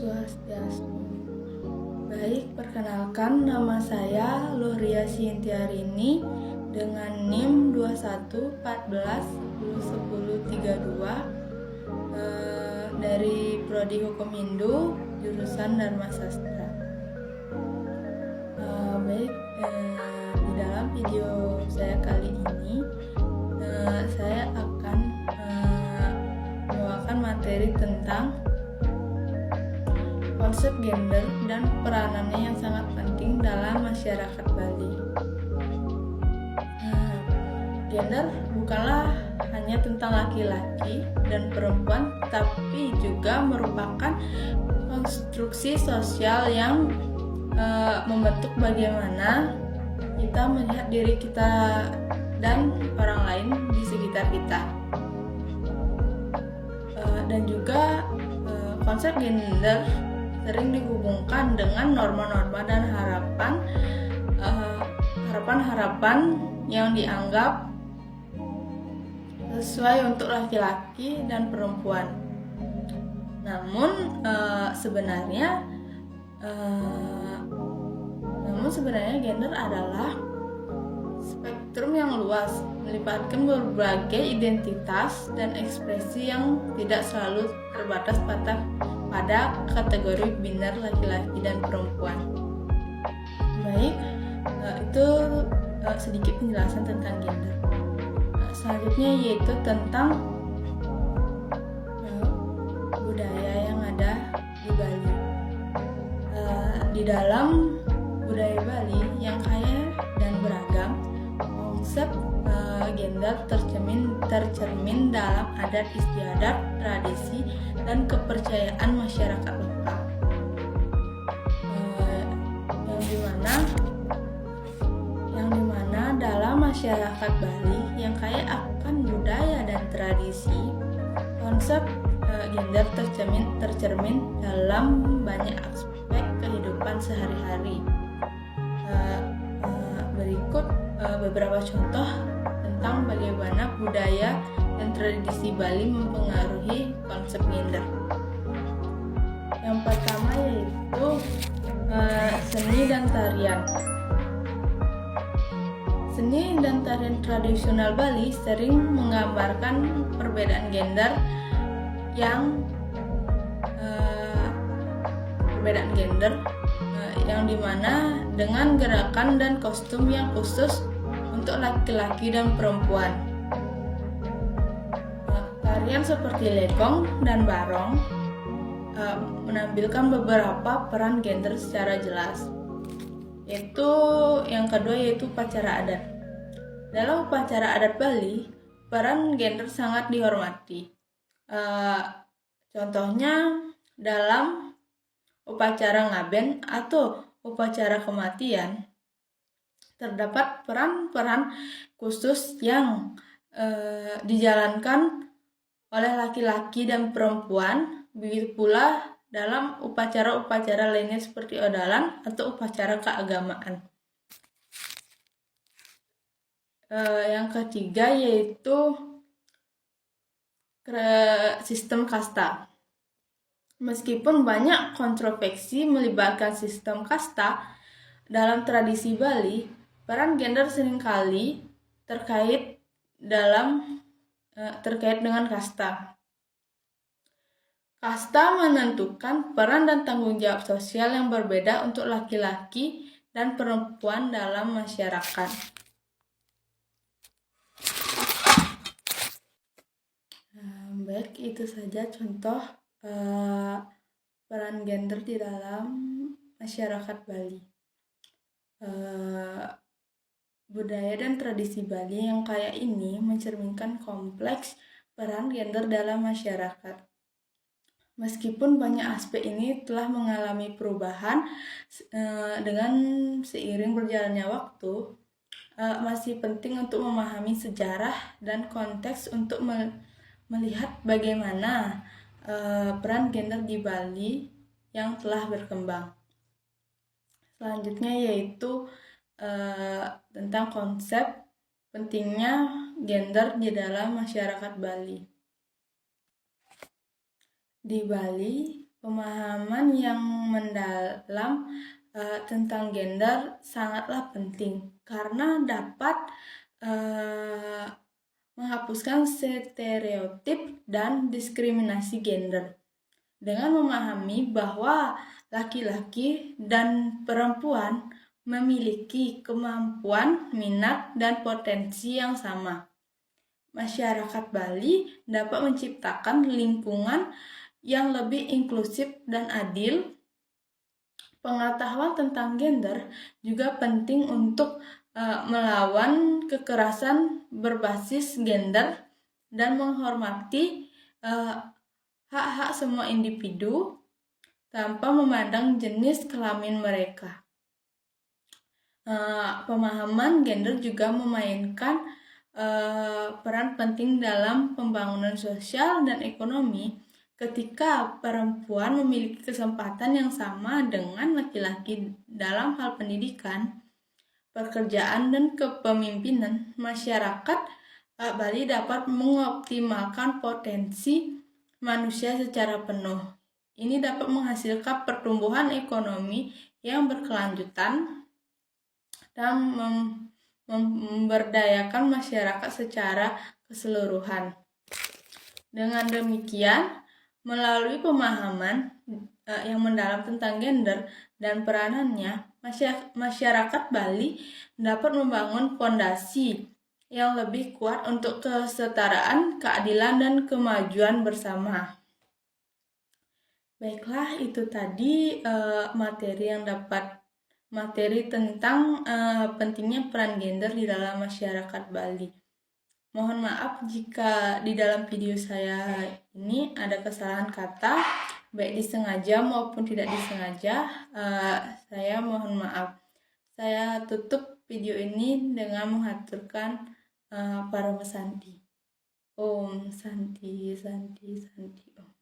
Swastiastu. Baik, perkenalkan nama saya Luhria Sintiarini dengan NIM 2114101032 dari Prodi Hukum Hindu jurusan Dharma Sastra. Di dalam video saya kali ini saya akan membawakan materi tentang konsep gender dan peranannya yang sangat penting dalam masyarakat Bali. Gender bukanlah hanya tentang laki-laki dan perempuan, tapi juga merupakan konstruksi sosial yang membentuk bagaimana kita melihat diri kita dan orang lain di sekitar kita. Dan juga konsep gender sering dihubungkan dengan norma-norma dan harapan-harapan yang dianggap sesuai untuk laki-laki dan perempuan. Namun sebenarnya gender adalah spektrum yang luas, melibatkan berbagai identitas dan ekspresi yang tidak selalu terbatas pada kategori biner laki-laki dan perempuan. Baik, itu sedikit penjelasan tentang gender. Selanjutnya yaitu tentang budaya yang ada di Bali. Di dalam budaya Bali yang kaya dan beragam, konsep gender tercermin dalam adat istiadat, tradisi, dan kepercayaan masyarakat lokal. Yang dimana dalam masyarakat Bali yang kaya akan budaya dan tradisi, konsep gender tercermin dalam banyak aspek kehidupan sehari-hari. Berikut beberapa contoh tentang bagaimana budaya dan tradisi Bali mempengaruhi konsep gender. Yang pertama yaitu seni dan tarian. Seni dan tarian tradisional Bali sering menggambarkan perbedaan gender yang dimana dengan gerakan dan kostum yang khusus untuk laki-laki dan perempuan. Tarian seperti lekong dan barong menampilkan beberapa peran gender secara jelas. Yang kedua yaitu upacara adat. Dalam upacara adat Bali, peran gender sangat dihormati. Contohnya dalam upacara ngaben atau upacara kematian, terdapat peran-peran khusus yang dijalankan oleh laki-laki dan perempuan. Begitu pula dalam upacara-upacara lainnya seperti odalan atau upacara keagamaan. Yang ketiga yaitu sistem kasta. Meskipun banyak kontroversi melibatkan sistem kasta dalam tradisi Bali, peran gender seringkali terkait dengan kasta. Kasta menentukan peran dan tanggung jawab sosial yang berbeda untuk laki-laki dan perempuan dalam masyarakat. Baik, itu saja contoh peran gender di dalam masyarakat Bali. Budaya dan tradisi Bali yang kaya ini mencerminkan kompleks peran gender dalam masyarakat. Meskipun banyak aspek ini telah mengalami perubahan dengan seiring berjalannya waktu, masih penting untuk memahami sejarah dan konteks untuk melihat bagaimana peran gender di Bali yang telah berkembang. Selanjutnya yaitu tentang konsep pentingnya gender di dalam masyarakat Bali. Di Bali, Pemahaman yang mendalam tentang gender sangatlah penting karena dapat menghapuskan stereotip dan diskriminasi gender. Dengan memahami bahwa laki-laki dan perempuan memiliki kemampuan, minat, dan potensi yang sama, masyarakat Bali dapat menciptakan lingkungan yang lebih inklusif dan adil. Pengetahuan tentang gender juga penting untuk melawan kekerasan berbasis gender dan menghormati hak-hak semua individu tanpa memandang jenis kelamin mereka. Pemahaman gender juga memainkan peran penting dalam pembangunan sosial dan ekonomi. Ketika perempuan memiliki kesempatan yang sama dengan laki-laki dalam hal pendidikan, pekerjaan, dan kepemimpinan, masyarakat Bali dapat mengoptimalkan potensi manusia secara penuh. Ini dapat menghasilkan pertumbuhan ekonomi yang berkelanjutan dan memberdayakan masyarakat secara keseluruhan. Dengan demikian, melalui pemahaman yang mendalam tentang gender dan peranannya, masyarakat Bali dapat membangun fondasi yang lebih kuat untuk kesetaraan, keadilan, dan kemajuan bersama. Baiklah, itu tadi materi tentang pentingnya peran gender di dalam masyarakat Bali. Mohon maaf jika di dalam video saya ini ada kesalahan kata, baik disengaja maupun tidak disengaja. Saya mohon maaf. Saya tutup video ini dengan menghaturkan Parama Santi. Om Santi Santi Santi Om.